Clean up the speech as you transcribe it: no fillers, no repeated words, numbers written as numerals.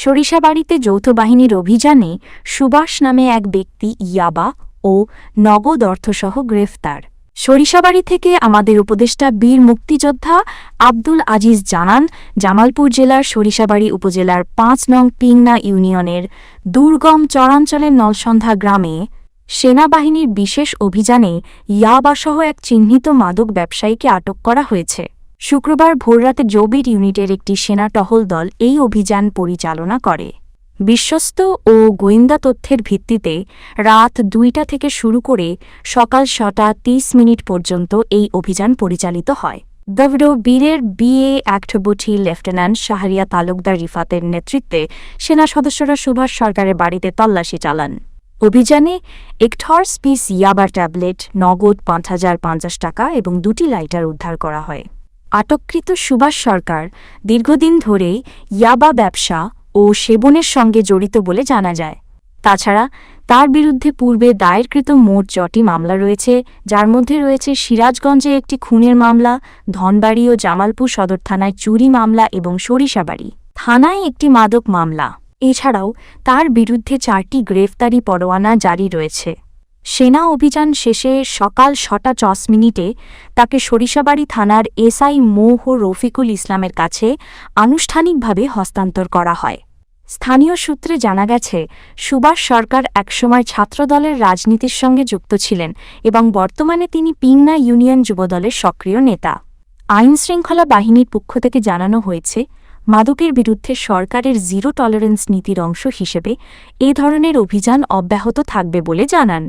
সরিষাবাড়িতে যৌথ বাহিনীর অভিযানে সুভাষ নামে এক ব্যক্তি ইয়াবা ও নগদ অর্থসহ গ্রেফতার। সরিষাবাড়ি থেকে আমাদের উপদেষ্টা বীর মুক্তিযোদ্ধা আব্দুল আজিজ জানান, জামালপুর জেলার সরিষাবাড়ি উপজেলার ৫ নং পিংনা ইউনিয়নের দুর্গম চরাঞ্চলের নলসন্ধ্যা গ্রামে সেনাবাহিনীর বিশেষ অভিযানে ইয়াবাসহ এক চিহ্নিত মাদক ব্যবসায়ীকে আটক করা হয়েছে। শুক্রবার ভোররাতে জবির ইউনিটের একটি সেনা টহল দল এই অভিযান পরিচালনা করে। বিশ্বস্ত ও গোয়েন্দা তথ্যের ভিত্তিতে রাত ২টা থেকে শুরু করে সকাল ৬টা ৩০ পর্যন্ত এই অভিযান পরিচালিত হয়। বীরের বিএ অ্যাক্টবুটি লেফটেন্যান্ট শাহরিয়া তালুকদার রিফাতের নেতৃত্বে সেনা সদস্যরা সুভাষ সরকারের বাড়িতে তল্লাশি চালান। অভিযানে ১ পিস ইয়াবার ট্যাবলেট, নগদ ৫,০৫০ টাকা এবং ২টি লাইটার উদ্ধার করা হয়। আটককৃত সুভাষ সরকার দীর্ঘদিন ধরেই ইয়াবা ব্যবসা ও সেবনের সঙ্গে জড়িত বলে জানা যায়। তাছাড়া তার বিরুদ্ধে পূর্বে দায়েরকৃত মোট ৬টি মামলা রয়েছে, যার মধ্যে রয়েছে সিরাজগঞ্জে একটি খুনের মামলা, ধনবাড়ী ও জামালপুর সদর থানায় চুরি মামলা এবং সরিষাবাড়ি থানায় একটি মাদক মামলা। এছাড়াও তার বিরুদ্ধে ৪টি গ্রেফতারি পরোয়ানা জারি রয়েছে। সেনা অভিযান শেষে সকাল ৬টা ৬০ তাকে সরিষাবাড়ি থানার এসআই মোহ রফিকুল ইসলামের কাছে আনুষ্ঠানিকভাবে হস্তান্তর করা হয়। স্থানীয় সূত্রে জানা গেছে, সুভাষ সরকার একসময় ছাত্রদলের রাজনীতির সঙ্গে যুক্ত ছিলেন এবং বর্তমানে তিনি পিংনা ইউনিয়ন যুবদলের সক্রিয় নেতা। আইনশৃঙ্খলা বাহিনীর পক্ষ থেকে জানানো হয়েছে, মাদকের বিরুদ্ধে সরকারের জিরো টলারেন্স নীতির অংশ হিসেবে এ ধরনের অভিযান অব্যাহত থাকবে বলে জানান।